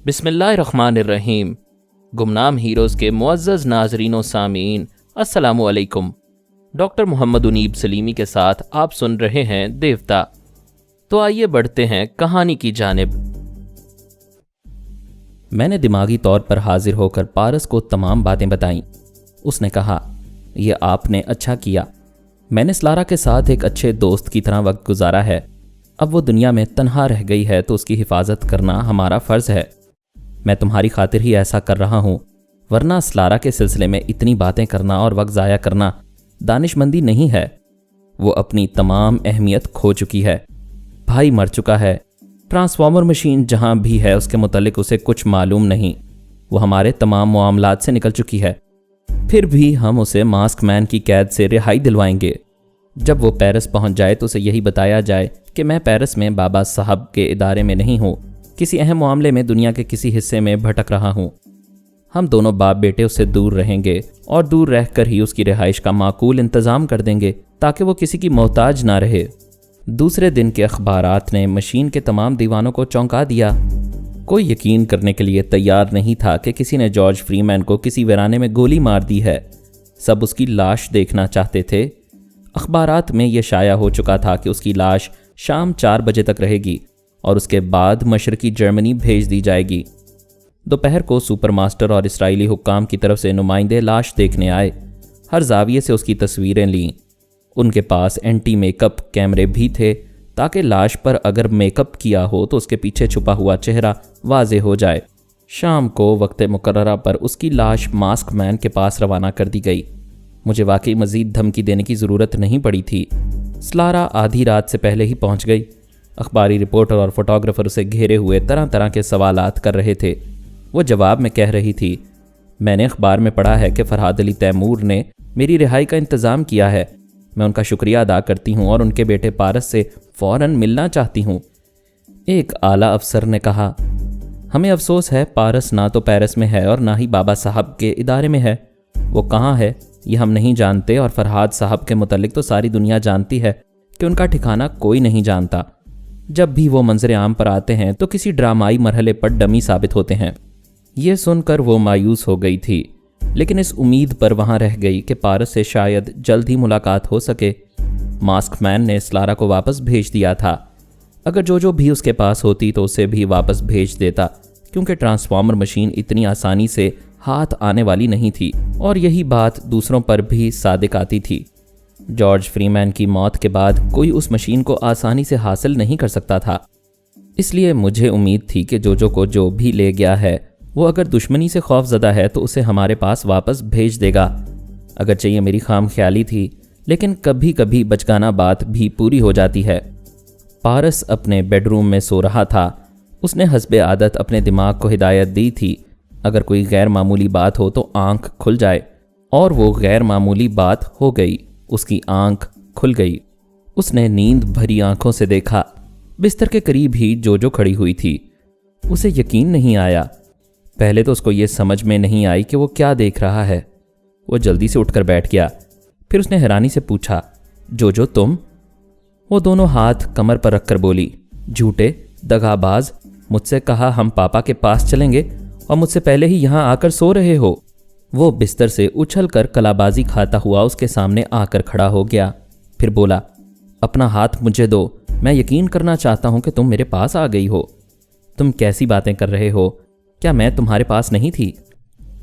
بسم اللہ الرحمن الرحیم۔ گمنام ہیروز کے معزز ناظرین و سامعین، السلام علیکم۔ ڈاکٹر محمد انیب سلیمی کے ساتھ آپ سن رہے ہیں دیوتا۔ تو آئیے بڑھتے ہیں کہانی کی جانب۔ میں نے دماغی طور پر حاضر ہو کر پارس کو تمام باتیں بتائیں۔ اس نے کہا، یہ آپ نے اچھا کیا۔ میں نے سلارا کے ساتھ ایک اچھے دوست کی طرح وقت گزارا ہے۔ اب وہ دنیا میں تنہا رہ گئی ہے تو اس کی حفاظت کرنا ہمارا فرض ہے۔ میں تمہاری خاطر ہی ایسا کر رہا ہوں، ورنہ سلارا کے سلسلے میں اتنی باتیں کرنا اور وقت ضائع کرنا دانش مندی نہیں ہے۔ وہ اپنی تمام اہمیت کھو چکی ہے۔ بھائی مر چکا ہے۔ ٹرانسفارمر مشین جہاں بھی ہے اس کے متعلق اسے کچھ معلوم نہیں۔ وہ ہمارے تمام معاملات سے نکل چکی ہے۔ پھر بھی ہم اسے ماسک مین کی قید سے رہائی دلوائیں گے۔ جب وہ پیرس پہنچ جائے تو اسے یہی بتایا جائے کہ میں پیرس میں بابا صاحب کے ادارے میں نہیں ہوں، کسی اہم معاملے میں دنیا کے کسی حصے میں بھٹک رہا ہوں۔ ہم دونوں باپ بیٹے اس سے دور رہیں گے اور دور رہ کر ہی اس کی رہائش کا معقول انتظام کر دیں گے تاکہ وہ کسی کی محتاج نہ رہے۔ دوسرے دن کے اخبارات نے مشین کے تمام دیوانوں کو چونکا دیا۔ کوئی یقین کرنے کے لیے تیار نہیں تھا کہ کسی نے جارج فریمین کو کسی ویرانے میں گولی مار دی ہے۔ سب اس کی لاش دیکھنا چاہتے تھے۔ اخبارات میں یہ شائع ہو چکا تھا کہ اس کی لاش شام 4 بجے تک رہے گی اور اس کے بعد مشرقی جرمنی بھیج دی جائے گی۔ دوپہر کو سپر ماسٹر اور اسرائیلی حکام کی طرف سے نمائندے لاش دیکھنے آئے۔ ہر زاویے سے اس کی تصویریں لیں۔ ان کے پاس اینٹی میک اپ کیمرے بھی تھے تاکہ لاش پر اگر میک اپ کیا ہو تو اس کے پیچھے چھپا ہوا چہرہ واضح ہو جائے۔ شام کو وقت مقررہ پر اس کی لاش ماسک مین کے پاس روانہ کر دی گئی۔ مجھے واقعی مزید دھمکی دینے کی ضرورت نہیں پڑی تھی۔ سلارا آدھی رات سے پہلے ہی پہنچ گئی۔ اخباری رپورٹر اور فوٹوگرافر اسے گھیرے ہوئے طرح طرح کے سوالات کر رہے تھے۔ وہ جواب میں کہہ رہی تھی، میں نے اخبار میں پڑھا ہے کہ فرحاد علی تیمور نے میری رہائی کا انتظام کیا ہے۔ میں ان کا شکریہ ادا کرتی ہوں اور ان کے بیٹے پارس سے فوراً ملنا چاہتی ہوں۔ ایک اعلیٰ افسر نے کہا، ہمیں افسوس ہے پارس نہ تو پیرس میں ہے اور نہ ہی بابا صاحب کے ادارے میں ہے۔ وہ کہاں ہے یہ ہم نہیں جانتے، اور فرحاد صاحب کے متعلق تو ساری دنیا جانتی ہے کہ ان کا ٹھکانہ کوئی نہیں جانتا۔ جب بھی وہ منظر عام پر آتے ہیں تو کسی ڈرامائی مرحلے پر ڈمی ثابت ہوتے ہیں۔ یہ سن کر وہ مایوس ہو گئی تھی، لیکن اس امید پر وہاں رہ گئی کہ پارس سے شاید جلد ہی ملاقات ہو سکے۔ ماسک مین نے سلارا کو واپس بھیج دیا تھا۔ اگر جو بھی اس کے پاس ہوتی تو اسے بھی واپس بھیج دیتا، کیونکہ ٹرانسفارمر مشین اتنی آسانی سے ہاتھ آنے والی نہیں تھی، اور یہی بات دوسروں پر بھی صادق آتی تھی۔ جارج فریمین کی موت کے بعد کوئی اس مشین کو آسانی سے حاصل نہیں کر سکتا تھا۔ اس لیے مجھے امید تھی کہ جو کو جو بھی لے گیا ہے وہ اگر دشمنی سے خوف زدہ ہے تو اسے ہمارے پاس واپس بھیج دے گا۔ اگرچہ یہ میری خام خیالی تھی، لیکن کبھی کبھی بچگانہ بات بھی پوری ہو جاتی ہے۔ پارس اپنے بیڈ روم میں سو رہا تھا۔ اس نے حسب عادت اپنے دماغ کو ہدایت دی تھی، اگر کوئی غیر معمولی بات ہو تو آنکھ کھل جائے، اور وہ غیر معمولی بات ہو گئی۔ اس کی آنکھ کھل گئی۔ اس نے نیند بھری آنکھوں سے دیکھا۔ بستر کے قریب ہی جو کھڑی ہوئی تھی۔ اسے یقین نہیں آیا۔ پہلے تو اس کو یہ سمجھ میں نہیں آئی کہ وہ کیا دیکھ رہا ہے۔ وہ جلدی سے اٹھ کر بیٹھ گیا۔ پھر اس نے حیرانی سے پوچھا، جو تم؟ وہ دونوں ہاتھ کمر پر رکھ کر بولی، جھوٹے دغا باز، مجھ سے کہا ہم پاپا کے پاس چلیں گے اور مجھ سے پہلے ہی یہاں آ کر سو رہے ہو۔ وہ بستر سے اچھل کر کلابازی کھاتا ہوا اس کے سامنے آ کر کھڑا ہو گیا۔ پھر بولا، اپنا ہاتھ مجھے دو، میں یقین کرنا چاہتا ہوں کہ تم میرے پاس آ گئی ہو۔ تم کیسی باتیں کر رہے ہو؟ کیا میں تمہارے پاس نہیں تھی؟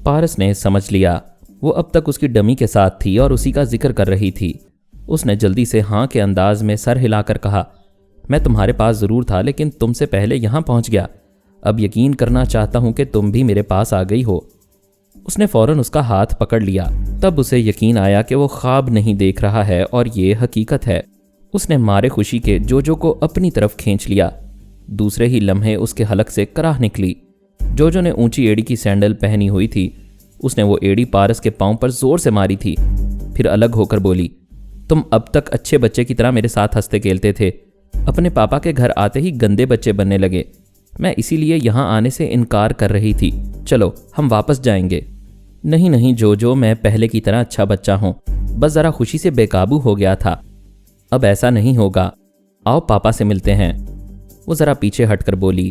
پارس نے سمجھ لیا وہ اب تک اس کی ڈمی کے ساتھ تھی اور اسی کا ذکر کر رہی تھی۔ اس نے جلدی سے ہاں کے انداز میں سر ہلا کر کہا، میں تمہارے پاس ضرور تھا لیکن تم سے پہلے یہاں پہنچ گیا۔ اب یقین کرنا چاہتا ہوں کہ تم بھی میرے پاس آ گئی ہو۔ اس نے فوراً اس کا ہاتھ پکڑ لیا۔ تب اسے یقین آیا کہ وہ خواب نہیں دیکھ رہا ہے اور یہ حقیقت ہے۔ اس نے مارے خوشی کے جو کو اپنی طرف کھینچ لیا۔ دوسرے ہی لمحے اس کے حلق سے کراہ نکلی۔ جو نے اونچی ایڑی کی سینڈل پہنی ہوئی تھی، اس نے وہ ایڑی پارس کے پاؤں پر زور سے ماری تھی۔ پھر الگ ہو کر بولی، تم اب تک اچھے بچے کی طرح میرے ساتھ ہنستے کھیلتے تھے، اپنے پاپا کے گھر آتے ہی گندے بچے بننے لگے۔ میں اسی لیے یہاں آنے سے انکار کر رہی تھی۔ چلو ہم واپس جائیں گے۔ نہیں جو میں پہلے کی طرح اچھا بچہ ہوں، بس ذرا خوشی سے بے قابو ہو گیا تھا۔ اب ایسا نہیں ہوگا، آؤ پاپا سے ملتے ہیں۔ وہ ذرا پیچھے ہٹ کر بولی،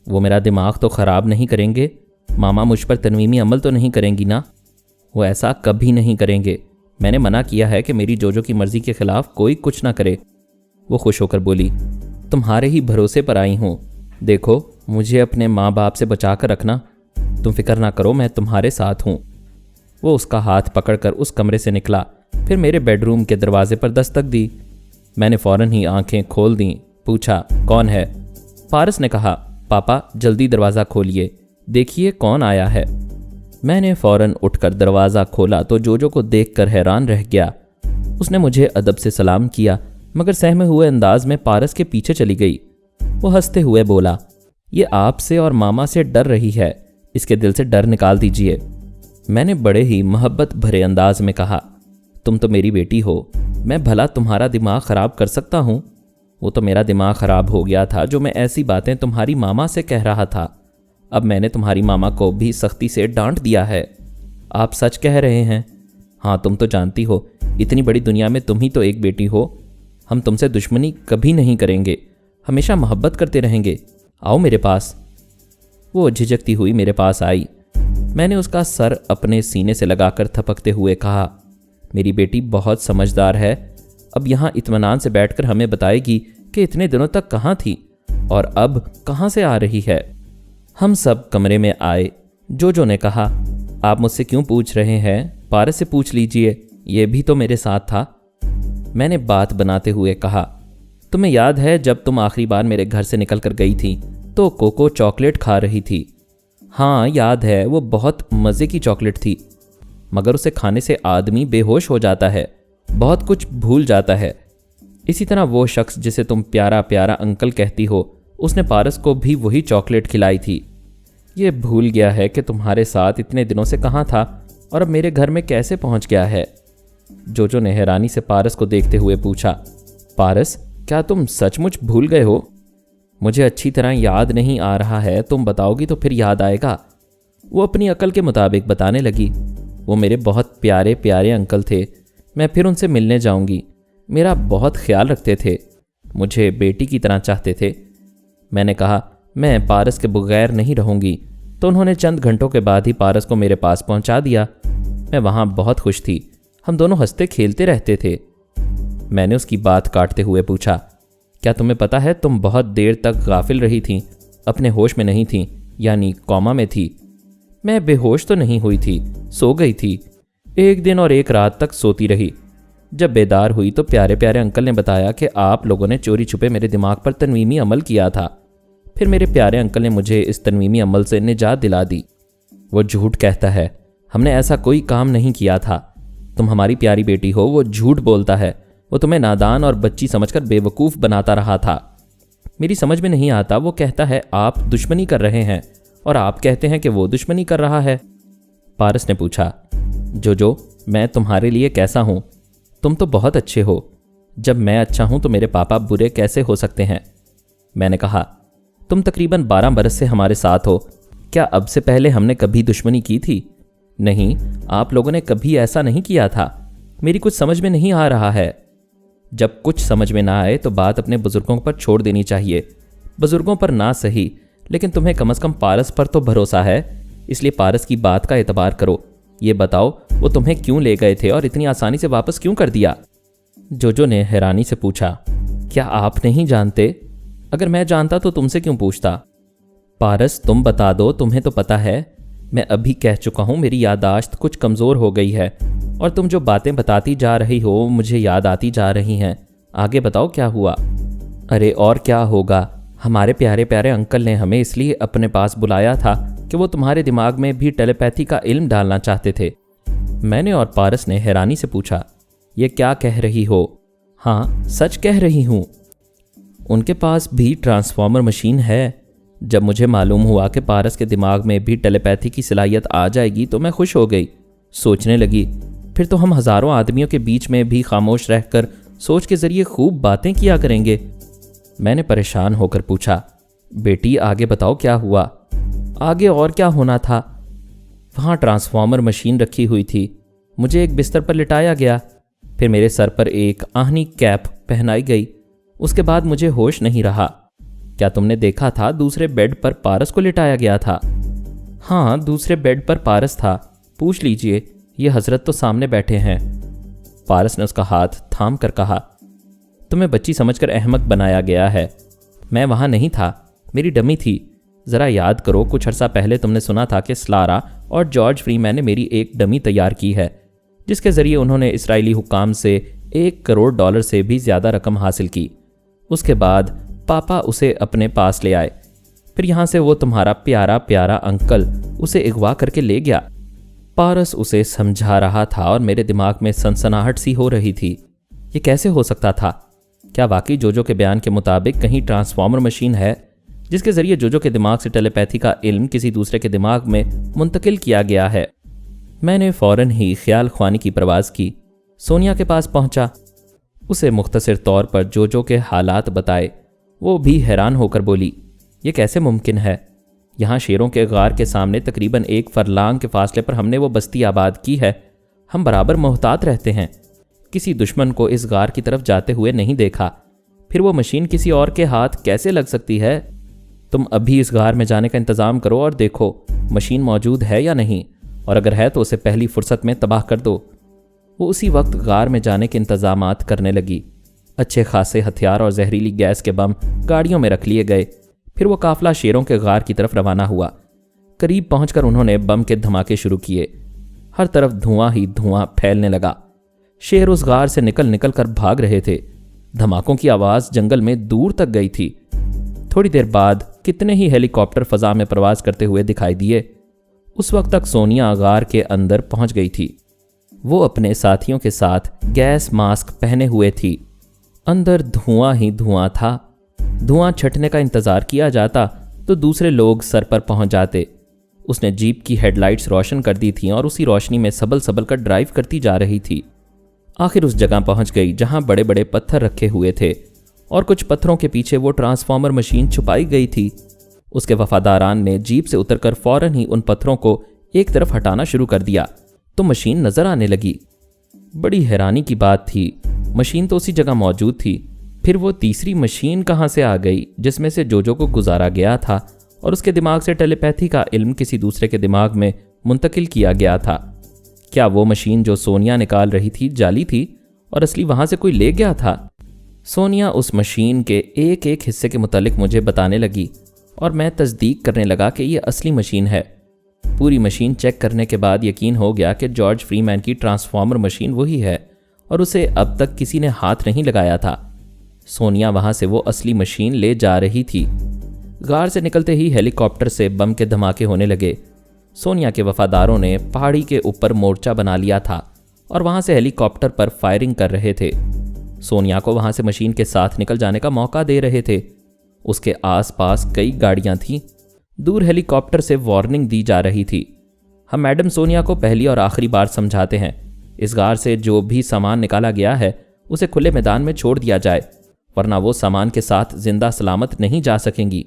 وہ میرا دماغ تو خراب نہیں کریں گے؟ ماما مجھ پر تنویمی عمل تو نہیں کریں گی نا؟ وہ ایسا کبھی نہیں کریں گے، میں نے منع کیا ہے کہ میری جوجو کی مرضی کے خلاف کوئی کچھ نہ کرے۔ وہ خوش ہو کر بولی، تمہارے ہی بھروسے پر آئی ہوں، دیکھو مجھے اپنے ماں باپ سے بچا کر رکھنا، تم فکر نہ کرو، میں تمہارے ساتھ ہوں۔ وہ اس کا ہاتھ پکڑ کر اس کمرے سے نکلا، پھر میرے بیڈ روم کے دروازے پر دستک دی۔ میں نے فوراً ہی آنکھیں کھول دیں، پوچھا کون ہے؟ پارس نے کہا، پاپا جلدی دروازہ کھولیے، دیکھیے کون آیا ہے۔ میں نے فوراً اٹھ کر دروازہ کھولا تو جوجو کو دیکھ کر حیران رہ گیا۔ اس نے مجھے ادب سے سلام کیا، مگر سہمے ہوئے انداز میں پارس کے پیچھے چلی گئی۔ وہ ہنستے ہوئے بولا، یہ آپ سے اور ماما سے ڈر رہی ہے، اس کے دل سے ڈر نکال دیجئے۔ میں نے بڑے ہی محبت بھرے انداز میں کہا، تم تو میری بیٹی ہو، میں بھلا تمہارا دماغ خراب کر سکتا ہوں؟ وہ تو میرا دماغ خراب ہو گیا تھا جو میں ایسی باتیں تمہاری ماما سے کہہ رہا تھا۔ اب میں نے تمہاری ماما کو بھی سختی سے ڈانٹ دیا ہے۔ آپ سچ کہہ رہے ہیں؟ ہاں، تم تو جانتی ہو اتنی بڑی دنیا میں تم ہی تو ایک بیٹی ہو، ہم تم سے دشمنی کبھی نہیں کریں گے، ہمیشہ محبت کرتے رہیں گے، آؤ میرے پاس۔ وہ جھجکتی ہوئی میرے پاس آئی۔ میں نے اس کا سر اپنے سینے سے لگا کر تھپکتے ہوئے کہا، میری بیٹی بہت سمجھدار ہے، اب یہاں اطمینان سے بیٹھ کر ہمیں بتائے گی کہ اتنے دنوں تک کہاں تھی اور اب کہاں سے آ رہی ہے۔ ہم سب کمرے میں آئے۔ جوجو نے کہا، آپ مجھ سے کیوں پوچھ رہے ہیں؟ پارس سے پوچھ لیجئے، یہ بھی تو میرے ساتھ تھا۔ میں نے بات بناتے ہوئے کہا، تمہیں یاد ہے جب تم آخری بار میرے گھر سے نکل کر گئی تھی تو کوکو چاکلیٹ کھا رہی تھی؟ ہاں یاد ہے، وہ بہت مزے کی چاکلیٹ تھی، مگر اسے کھانے سے آدمی بے ہوش ہو جاتا ہے، بہت کچھ بھول جاتا ہے۔ اسی طرح وہ شخص جسے تم پیارا پیارا انکل کہتی ہو، اس نے پارس کو بھی وہی چاکلیٹ کھلائی تھی۔ یہ بھول گیا ہے کہ تمہارے ساتھ اتنے دنوں سے کہاں تھا اور اب میرے گھر میں کیسے پہنچ گیا ہے۔ جوجو نے حیرانی سے پارس کو دیکھتے ہوئے پوچھا، پارس کیا تم سچ مچ بھول گئے ہو؟ مجھے اچھی طرح یاد نہیں آ رہا ہے، تم بتاؤ گی تو پھر یاد آئے گا۔ وہ اپنی عقل کے مطابق بتانے لگی، وہ میرے بہت پیارے پیارے انکل تھے، میں پھر ان سے ملنے جاؤں گی، میرا بہت خیال رکھتے تھے، مجھے بیٹی کی طرح چاہتے تھے۔ میں نے کہا، میں پارس کے بغیر نہیں رہوں گی، تو انہوں نے چند گھنٹوں کے بعد ہی پارس کو میرے پاس پہنچا دیا۔ میں وہاں بہت خوش تھی، ہم دونوں ہنستے کھیلتے رہتے تھے۔ میں نے اس کی بات کاٹتے ہوئے پوچھا، کیا تمہیں پتہ ہے تم بہت دیر تک غافل رہی تھیں، اپنے ہوش میں نہیں تھیں، یعنی کوما میں تھی؟ میں بے ہوش تو نہیں ہوئی تھی، سو گئی تھی، 1 دن اور 1 رات تک سوتی رہی۔ جب بیدار ہوئی تو پیارے پیارے انکل نے بتایا کہ آپ لوگوں نے چوری چھپے میرے دماغ پر تنویمی عمل کیا تھا۔ پھر میرے پیارے انکل نے مجھے اس تنویمی عمل سے نجات دلا دی۔ وہ جھوٹ کہتا ہے، ہم نے ایسا کوئی کام نہیں کیا تھا، تم ہماری پیاری بیٹی ہو، وہ جھوٹ بولتا ہے، وہ تمہیں نادان اور بچی سمجھ کر بے وقوف بناتا رہا تھا۔ میری سمجھ میں نہیں آتا، وہ کہتا ہے آپ دشمنی کر رہے ہیں اور آپ کہتے ہیں کہ وہ دشمنی کر رہا ہے۔ پارس نے پوچھا، جو میں تمہارے لیے کیسا ہوں؟ تم تو بہت اچھے ہو، جب میں اچھا ہوں تو میرے پاپا برے کیسے ہو سکتے ہیں؟ میں نے کہا، تم تقریباً 12 برس سے ہمارے ساتھ ہو، کیا اب سے پہلے ہم نے کبھی دشمنی کی تھی؟ نہیں، آپ لوگوں نے کبھی ایسا نہیں کیا تھا، میری کچھ سمجھ میں نہیں آ رہا ہے۔ جب کچھ سمجھ میں نہ آئے تو بات اپنے بزرگوں پر چھوڑ دینی چاہیے، بزرگوں پر نہ صحیح لیکن تمہیں کم از کم پارس پر تو بھروسہ ہے، اس لیے پارس کی بات کا اعتبار کرو۔ یہ بتاؤ وہ تمہیں کیوں لے گئے تھے اور اتنی آسانی سے واپس کیوں کر دیا؟ جوجو نے حیرانی سے پوچھا، کیا آپ نہیں جانتے؟ اگر میں جانتا تو تم سے کیوں پوچھتا؟ پارس تم بتا دو، تمہیں تو پتہ ہے، میں ابھی کہہ چکا ہوں میری یادداشت کچھ کمزور ہو گئی ہے اور تم جو باتیں بتاتی جا رہی ہو مجھے یاد آتی جا رہی ہیں، آگے بتاؤ کیا ہوا؟ ارے اور کیا ہوگا، ہمارے پیارے پیارے انکل نے ہمیں اس لیے اپنے پاس بلایا تھا کہ وہ تمہارے دماغ میں بھی ٹیلی پیتھی کا علم ڈالنا چاہتے تھے۔ میں نے اور پارس نے حیرانی سے پوچھا، یہ کیا کہہ رہی ہو؟ ہاں سچ کہہ رہی ہوں، ان کے پاس بھی ٹرانسفارمر مشین ہے۔ جب مجھے معلوم ہوا کہ پارس کے دماغ میں بھی ٹیلی پیتھی کی صلاحیت آ جائے گی تو میں خوش ہو گئی، سوچنے لگی، پھر تو ہم ہزاروں آدمیوں کے بیچ میں بھی خاموش رہ کر سوچ کے ذریعے خوب باتیں کیا کریں گے۔ میں نے پریشان ہو کر پوچھا، بیٹی آگے بتاؤ کیا ہوا؟ آگے اور کیا ہونا تھا، وہاں ٹرانسفارمر مشین رکھی ہوئی تھی، مجھے ایک بستر پر لٹایا گیا، پھر میرے سر پر ایک آہنی کیپ پہنائی گئی، اس کے بعد مجھے ہوش نہیں رہا۔ کیا تم نے دیکھا تھا دوسرے بیڈ پر پارس کو لٹایا گیا تھا؟ ہاں، دوسرے بیڈ پر پارس تھا، پوچھ لیجئے، یہ حضرت تو سامنے بیٹھے ہیں۔ پارس نے اس کا ہاتھ تھام کر کہا، تمہیں بچی سمجھ کر احمق بنایا گیا ہے، میں وہاں نہیں تھا، میری ڈمی تھی۔ ذرا یاد کرو، کچھ عرصہ پہلے تم نے سنا تھا کہ سلارا اور جارج فری مین نے میری ایک ڈمی تیار کی ہے، جس کے ذریعے انہوں نے اسرائیلی حکام سے $1 کروڑ سے بھی زیادہ رقم حاصل کی۔ اس کے بعد پاپا اسے اپنے پاس لے آئے، پھر یہاں سے وہ تمہارا پیارا پیارا انکل اسے اغوا کر کے لے گیا۔ پارس اسے سمجھا رہا تھا اور میرے دماغ میں سنسناہٹ سی ہو رہی تھی۔ یہ کیسے ہو سکتا تھا؟ کیا واقعی جوجو کے بیان کے مطابق کہیں ٹرانسفارمر مشین ہے جس کے ذریعے جوجو کے دماغ سے ٹیلی پیتھی کا علم کسی دوسرے کے دماغ میں منتقل کیا گیا ہے؟ میں نے فوراً ہی خیال خوانی کی پرواز کی، سونیا کے پاس پہنچا، اسے مختصر طور پر جوجو کے حالات بتائے۔ وہ بھی حیران ہو کر بولی، یہ کیسے ممکن ہے؟ یہاں شیروں کے غار کے سامنے تقریباً 1 فرلانگ کے فاصلے پر ہم نے وہ بستی آباد کی ہے، ہم برابر محتاط رہتے ہیں، کسی دشمن کو اس غار کی طرف جاتے ہوئے نہیں دیکھا، پھر وہ مشین کسی اور کے ہاتھ کیسے لگ سکتی ہے؟ تم ابھی اس غار میں جانے کا انتظام کرو اور دیکھو مشین موجود ہے یا نہیں، اور اگر ہے تو اسے پہلی فرصت میں تباہ کر دو۔ وہ اسی وقت غار میں جانے کے انتظامات کرنے لگی۔ اچھے خاصے ہتھیار اور زہریلی گیس کے بم گاڑیوں میں رکھ لیے گئے، پھر وہ قافلہ شیروں کے غار کی طرف روانہ ہوا۔ قریب پہنچ کر انہوں نے بم کے دھماکے شروع کیے، ہر طرف دھواں ہی دھواں پھیلنے لگا۔ شیر اس غار سے نکل نکل کر بھاگ رہے تھے، دھماکوں کی آواز جنگل میں دور تک گئی تھی۔ تھوڑی دیر بعد کتنے ہی ہیلی کاپٹر فضا میں پرواز کرتے ہوئے دکھائی دیے۔ اس وقت تک سونیا غار کے اندر پہنچ گئی تھی، وہ اپنے ساتھیوں کے ساتھ گیس ماسک پہنے ہوئے تھی۔ اندر دھواں ہی دھواں تھا، دھواں چھٹنے کا انتظار کیا جاتا تو دوسرے لوگ سر پر پہنچ جاتے۔ اس نے جیپ کی ہیڈ لائٹس روشن کر دی تھیں اور اسی روشنی میں سبل سبل کر ڈرائیو کرتی جا رہی تھی۔ آخر اس جگہ پہنچ گئی جہاں بڑے بڑے پتھر رکھے ہوئے تھے اور کچھ پتھروں کے پیچھے وہ ٹرانسفارمر مشین چھپائی گئی تھی۔ اس کے وفاداران نے جیپ سے اتر کر فوراً ہی ان پتھروں کو ایک طرف ہٹانا شروع کر دیا تو مشین نظر آنے لگی۔ بڑی حیرانی کی بات تھی، مشین تو اسی جگہ موجود تھی، پھر وہ تیسری مشین کہاں سے آ گئی جس میں سے جوجو کو گزارا گیا تھا اور اس کے دماغ سے ٹیلی پیتھی کا علم کسی دوسرے کے دماغ میں منتقل کیا گیا تھا؟ کیا وہ مشین جو سونیا نکال رہی تھی جعلی تھی اور اصلی وہاں سے کوئی لے گیا تھا؟ سونیا اس مشین کے ایک ایک حصے کے متعلق مجھے بتانے لگی اور میں تصدیق کرنے لگا کہ یہ اصلی مشین ہے۔ پوری مشین چیک کرنے کے بعد یقین ہو گیا کہ جارج فری مین کی ٹرانسفارمر مشین وہی ہے اور اسے اب تک کسی نے ہاتھ نہیں لگایا تھا۔ سونیا وہاں سے وہ اصلی مشین لے جا رہی تھی۔ غار سے نکلتے ہی ہیلی کاپٹر سے بم کے دھماکے ہونے لگے۔ سونیا کے وفاداروں نے پہاڑی کے اوپر مورچہ بنا لیا تھا اور وہاں سے ہیلی کاپٹر پر فائرنگ کر رہے تھے۔ سونیا کو وہاں سے مشین کے ساتھ نکل جانے کا موقع دے رہے تھے۔ اس کے آس پاس کئی گاڑیاں تھیں، دور ہیلی کاپٹر سے وارننگ دی جا رہی تھی، ہم میڈم سونیا کو پہلی اور آخری بار سمجھاتے ہیں، اس غار سے جو بھی سامان نکالا گیا ہے اسے کھلے میدان میں چھوڑ دیا جائے، ورنہ وہ سامان کے ساتھ زندہ سلامت نہیں جا سکیں گی۔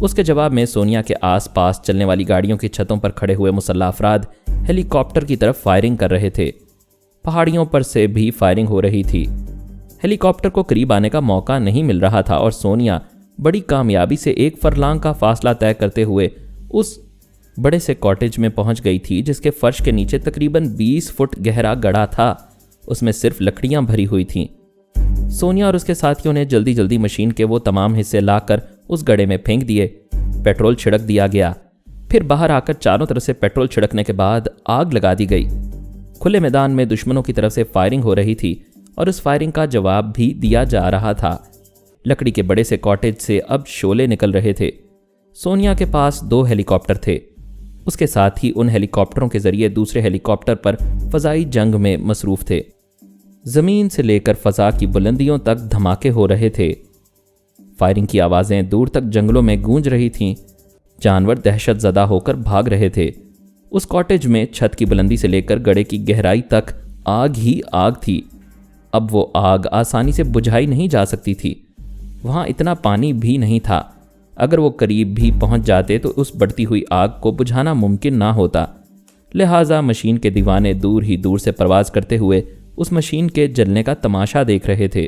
اس کے جواب میں سونیا کے آس پاس چلنے والی گاڑیوں کی چھتوں پر کھڑے ہوئے مسلح افراد ہیلی کاپٹر کی طرف فائرنگ کر رہے تھے۔ پہاڑیوں پر سے بھی فائرنگ ہو رہی تھی۔ ہیلی کاپٹر کو قریب آنے کا موقع نہیں مل رہا تھا اور سونیا بڑی کامیابی سے 1 فرلانگ کا فاصلہ طے کرتے ہوئے اس بڑے سے کاٹیج میں پہنچ گئی تھی جس کے فرش کے نیچے تقریباً 20 فٹ گہرا گڑھا تھا، اس میں صرف لکڑیاں بھری ہوئی تھیں۔ سونیا اور اس کے ساتھیوں نے جلدی جلدی مشین کے وہ تمام حصے لا کر اس گڑھے میں پھینک دیے، پیٹرول چھڑک دیا گیا، پھر باہر آ کر چاروں طرف سے پیٹرول چھڑکنے کے بعد آگ لگا دی گئی۔ کھلے میدان میں دشمنوں کی طرف سے فائرنگ ہو رہی تھی اور اس فائرنگ کا جواب بھی دیا جا رہا تھا۔ لکڑی کے بڑے سے کاٹیج سے اب شعلے نکل رہے تھے۔ سونیا کے پاس 2 ہیلی کاپٹر تھے، اس کے ساتھ ہی ان ہیلی کاپٹروں کے ذریعے دوسرے ہیلی کاپٹر پر فضائی جنگ میں مصروف تھے۔ زمین سے لے کر فضا کی بلندیوں تک دھماکے ہو رہے تھے، فائرنگ کی آوازیں دور تک جنگلوں میں گونج رہی تھیں، جانور دہشت زدہ ہو کر بھاگ رہے تھے۔ اس کاٹیج میں چھت کی بلندی سے لے کر گڑھے کی گہرائی تک آگ ہی آگ تھی۔ اب وہ آگ آسانی سے بجھائی نہیں جا سکتی تھی، وہاں اتنا پانی بھی نہیں تھا، اگر وہ قریب بھی پہنچ جاتے تو اس بڑھتی ہوئی آگ کو بجھانا ممکن نہ ہوتا، لہٰذا مشین کے دیوانے دور ہی دور سے پرواز کرتے ہوئے اس مشین کے جلنے کا تماشا دیکھ رہے تھے۔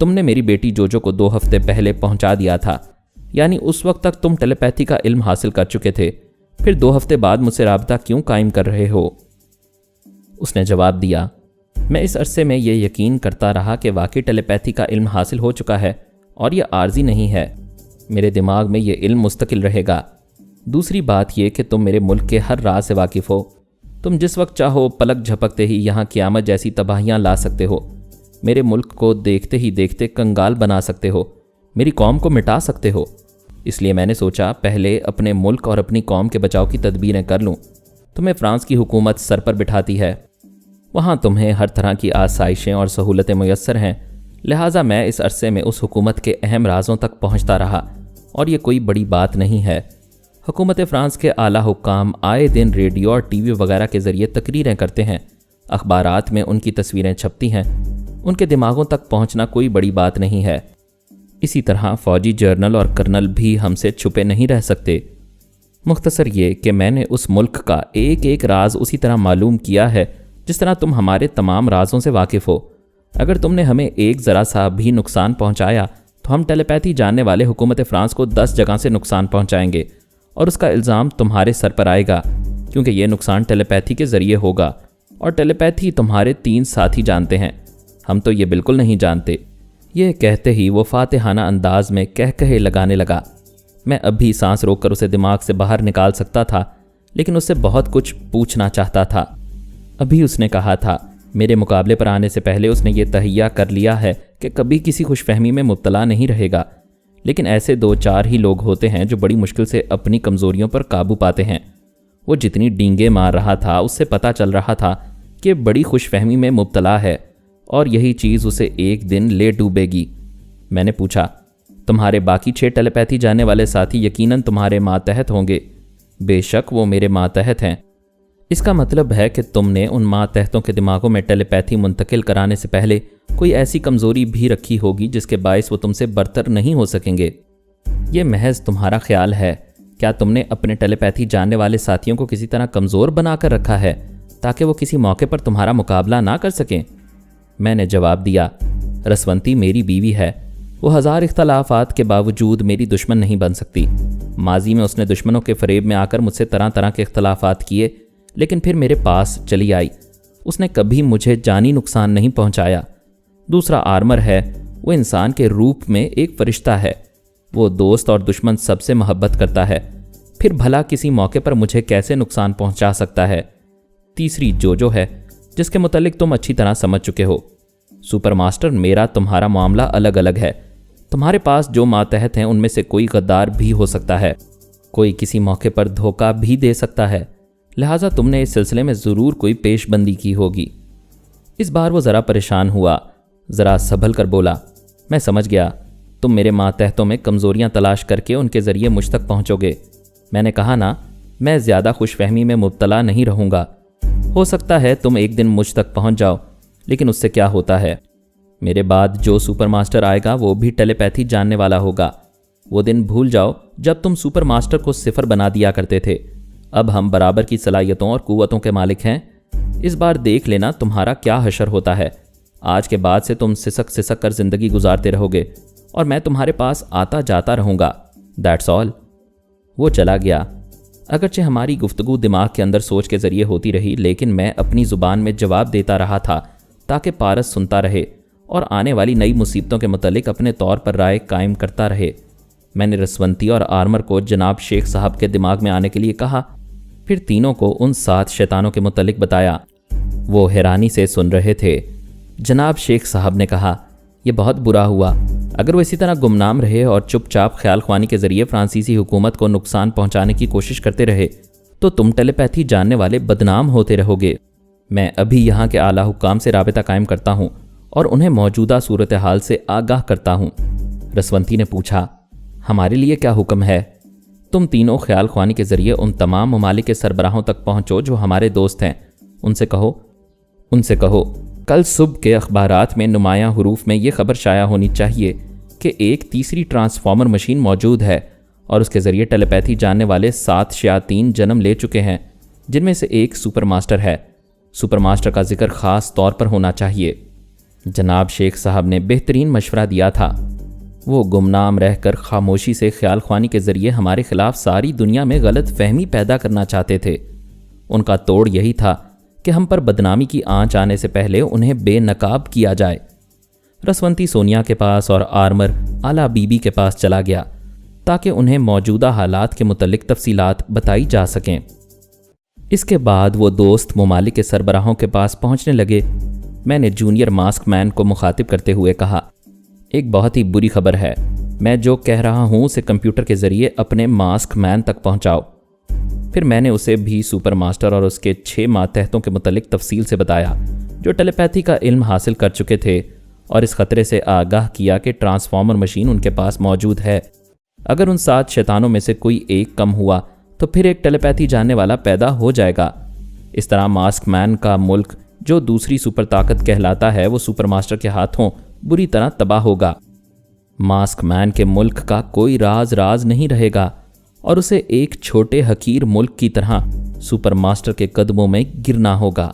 تم نے میری بیٹی جوجو کو 2 ہفتے پہلے پہنچا دیا تھا، یعنی اس وقت تک تم ٹیلیپیتھی کا علم حاصل کر چکے تھے، پھر 2 ہفتے بعد مجھ سے رابطہ کیوں قائم کر رہے ہو؟ اس نے جواب دیا، میں اس عرصے میں یہ یقین کرتا رہا کہ واقعی ٹیلیپیتھی کا علم حاصل ہو چکا ہے اور یہ عارضی نہیں ہے، میرے دماغ میں یہ علم مستقل رہے گا۔ دوسری بات یہ کہ تم میرے ملک کے ہر راز سے واقف ہو، تم جس وقت چاہو پلک جھپکتے ہی یہاں قیامت جیسی تباہیاں لا سکتے ہو، میرے ملک کو دیکھتے ہی دیکھتے کنگال بنا سکتے ہو، میری قوم کو مٹا سکتے ہو۔ اس لیے میں نے سوچا پہلے اپنے ملک اور اپنی قوم کے بچاؤ کی تدبیریں کر لوں۔ تمہیں فرانس کی حکومت سر پر بٹھاتی ہے، وہاں تمہیں ہر طرح کی آسائشیں اور سہولتیں میسر ہیں، لہٰذا میں اس عرصے میں اس حکومت کے اہم رازوں تک پہنچتا رہا، اور یہ کوئی بڑی بات نہیں ہے۔ حکومت فرانس کے اعلیٰ حکام آئے دن ریڈیو اور ٹی وی وغیرہ کے ذریعے تقریریں کرتے ہیں، اخبارات میں ان کی تصویریں چھپتی ہیں، ان کے دماغوں تک پہنچنا کوئی بڑی بات نہیں ہے۔ اسی طرح فوجی جرنل اور کرنل بھی ہم سے چھپے نہیں رہ سکتے۔ مختصر یہ کہ میں نے اس ملک کا ایک ایک راز اسی طرح معلوم کیا ہے جس طرح تم ہمارے تمام رازوں سے واقف ہو۔ اگر تم نے ہمیں ایک ذرا سا بھی نقصان پہنچایا تو ہم ٹیلیپیتھی جاننے والے حکومت فرانس کو 10 جگہ سے نقصان پہنچائیں گے، اور اس کا الزام تمہارے سر پر آئے گا، کیونکہ یہ نقصان ٹیلیپیتھی کے ذریعے ہوگا، اور ٹیلیپیتھی تمہارے 3 ساتھی جانتے ہیں، ہم تو یہ بالکل نہیں جانتے۔ یہ کہتے ہی وہ فاتحانہ انداز میں کہے لگانے لگا۔ میں اب بھی سانس روک کر اسے دماغ سے باہر نکال سکتا تھا، لیکن اس سے بہت کچھ پوچھنا چاہتا تھا۔ ابھی اس نے کہا تھا، میرے مقابلے پر آنے سے پہلے اس نے یہ تہیہ کر لیا ہے کہ کبھی کسی خوش فہمی میں مبتلا نہیں رہے گا، لیکن ایسے 2-4 ہی لوگ ہوتے ہیں جو بڑی مشکل سے اپنی کمزوریوں پر قابو پاتے ہیں۔ وہ جتنی ڈینگیں مار رہا تھا اس سے پتہ چل رہا تھا کہ بڑی خوش فہمی میں مبتلا ہے، اور یہی چیز اسے ایک دن لے ڈوبے گی۔ میں نے پوچھا، تمہارے باقی 6 ٹیلیپیتھی جاننے والے ساتھی یقیناً تمہارے ماتحت ہوں گے؟ بے شک وہ میرے ماتحت ہیں۔ اس کا مطلب ہے کہ تم نے ان ماتحتوں کے دماغوں میں ٹیلیپیتھی منتقل کرانے سے پہلے کوئی ایسی کمزوری بھی رکھی ہوگی جس کے باعث وہ تم سے برتر نہیں ہو سکیں گے۔ یہ محض تمہارا خیال ہے۔ کیا تم نے اپنے ٹیلیپیتھی جاننے والے ساتھیوں کو کسی طرح کمزور بنا کر رکھا ہے تاکہ وہ کسی موقع پر تمہارا مقابلہ نہ کر سکیں؟ میں نے جواب دیا، رسونتی میری بیوی ہے، وہ 1000 اختلافات کے باوجود میری دشمن نہیں بن سکتی۔ ماضی میں اس نے دشمنوں کے فریب میں آ کر مجھ سے طرح طرح کے اختلافات کیے، لیکن پھر میرے پاس چلی آئی۔ اس نے کبھی مجھے جانی نقصان نہیں پہنچایا۔ دوسرا آرمر ہے، وہ انسان کے روپ میں ایک فرشتہ ہے، وہ دوست اور دشمن سب سے محبت کرتا ہے، پھر بھلا کسی موقع پر مجھے کیسے نقصان پہنچا سکتا ہے؟ تیسری جوجو ہے، جس کے متعلق تم اچھی طرح سمجھ چکے ہو۔ سپر ماسٹر، میرا تمہارا معاملہ الگ الگ ہے۔ تمہارے پاس جو ماتحت ہیں ان میں سے کوئی غدار بھی ہو سکتا ہے، کوئی کسی موقع پر دھوکہ بھی دے سکتا ہے، لہٰذا تم نے اس سلسلے میں ضرور کوئی پیش بندی کی ہوگی۔ اس بار وہ ذرا پریشان ہوا، ذرا سنبھل کر بولا، میں سمجھ گیا، تم میرے ماتحتوں میں کمزوریاں تلاش کر کے ان کے ذریعے مجھ تک پہنچو گے۔ میں نے کہا نا، میں زیادہ خوش فہمی میں مبتلا نہیں رہوں گا۔ ہو سکتا ہے تم ایک دن مجھ تک پہنچ جاؤ، لیکن اس سے کیا ہوتا ہے؟ میرے بعد جو سپر ماسٹر آئے گا وہ بھی ٹیلیپیتھی جاننے والا ہوگا۔ وہ دن بھول جاؤ جب تم سپر ماسٹر کو 0 بنا دیا کرتے تھے۔ اب ہم برابر کی صلاحیتوں اور قوتوں کے مالک ہیں۔ اس بار دیکھ لینا تمہارا کیا حشر ہوتا ہے۔ آج کے بعد سے تم سسک کر زندگی گزارتے رہو گے، اور میں تمہارے پاس آتا جاتا رہوں گا۔ That's all. وہ چلا گیا۔ اگرچہ ہماری گفتگو دماغ کے اندر سوچ کے ذریعے ہوتی رہی، لیکن میں اپنی زبان میں جواب دیتا رہا تھا تاکہ پارس سنتا رہے اور آنے والی نئی مصیبتوں کے متعلق اپنے طور پر رائے قائم کرتا رہے۔ میں نے رسونتی اور آرمر کو جناب شیخ صاحب کے دماغ میں آنے کے لیے کہا، پھر تینوں کو ان 7 شیطانوں کے متعلق بتایا۔ وہ حیرانی سے سن رہے تھے۔ جناب شیخ صاحب نے کہا، یہ بہت برا ہوا۔ اگر وہ اسی طرح گمنام رہے اور چپ چاپ خیال خوانی کے ذریعے فرانسیسی حکومت کو نقصان پہنچانے کی کوشش کرتے رہے تو تم ٹیلیپیتھی جاننے والے بدنام ہوتے رہو گے۔ میں ابھی یہاں کے اعلیٰ حکام سے رابطہ قائم کرتا ہوں اور انہیں موجودہ صورتحال سے آگاہ کرتا ہوں۔ رسونتی نے پوچھا، ہمارے لیے کیا حکم ہے؟ تم تینوں خیال خوانی کے ذریعے ان تمام ممالک کے سربراہوں تک پہنچو جو ہمارے دوست ہیں۔ ان سے کہو کل صبح کے اخبارات میں نمایاں حروف میں یہ خبر شائع ہونی چاہیے کہ ایک تیسری ٹرانسفارمر مشین موجود ہے اور اس کے ذریعے ٹیلیپیتھی جاننے والے 7 شیاطین جنم لے چکے ہیں، جن میں سے ایک سپر ماسٹر ہے۔ سپر ماسٹر کا ذکر خاص طور پر ہونا چاہیے۔ جناب شیخ صاحب نے بہترین مشورہ دیا تھا۔ وہ گمنام رہ کر خاموشی سے خیال خوانی کے ذریعے ہمارے خلاف ساری دنیا میں غلط فہمی پیدا کرنا چاہتے تھے۔ ان کا توڑ یہی تھا کہ ہم پر بدنامی کی آنچ آنے سے پہلے انہیں بے نقاب کیا جائے۔ رسونتی سونیا کے پاس اور آرمر آلا بی بی کے پاس چلا گیا تاکہ انہیں موجودہ حالات کے متعلق تفصیلات بتائی جا سکیں۔ اس کے بعد وہ دوست ممالک کے سربراہوں کے پاس پہنچنے لگے۔ میں نے جونیئر ماسک مین کو مخاطب کرتے ہوئے کہا، ایک بہت ہی بری خبر ہے، میں جو کہہ رہا ہوں اسے کمپیوٹر کے ذریعے اپنے ماسک مین تک پہنچاؤ۔ پھر میں نے اسے بھی سپر ماسٹر اور اس کے 6 ماتحتوں کے متعلق تفصیل سے بتایا جو ٹیلی پیتھی کا علم حاصل کر چکے تھے، اور اس خطرے سے آگاہ کیا کہ ٹرانسفارمر مشین ان کے پاس موجود ہے۔ اگر ان 7 شیطانوں میں سے کوئی ایک کم ہوا تو پھر ایک ٹیلی پیتھی جاننے والا پیدا ہو جائے گا۔ اس طرح ماسک مین کا ملک جو دوسری سپر طاقت کہلاتا ہے وہ سپر ماسٹر کے ہاتھوں بری طرح تباہ ہوگا۔ ماسک مین کے ملک کا کوئی راز نہیں رہے گا اور اسے ایک چھوٹے حقیر ملک کی طرح سپر ماسٹر کے قدموں میں گرنا ہوگا۔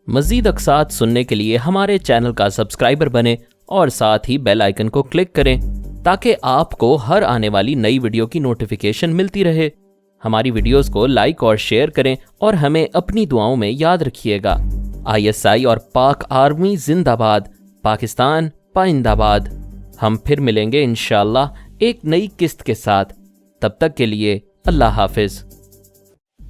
مزید اقساط سننے کے لیے ہمارے چینل کا سبسکرائبر بنیں اور ساتھ ہی بیل آئیکن کو کلک کریں تاکہ آپ کو ہر آنے والی نئی ویڈیو کی نوٹیفیکیشن ملتی رہے۔ ہماری ویڈیوز کو لائک اور شیئر کریں اور ہمیں اپنی دعاؤں میں یاد رکھیے گا۔ ISI اور پاک آرمی زندہ باد، پاکستان پائندہ باد۔ ہم پھر ملیں گے انشاءاللہ ایک نئی قسط کے ساتھ۔ تب تک کے لیے اللہ حافظ۔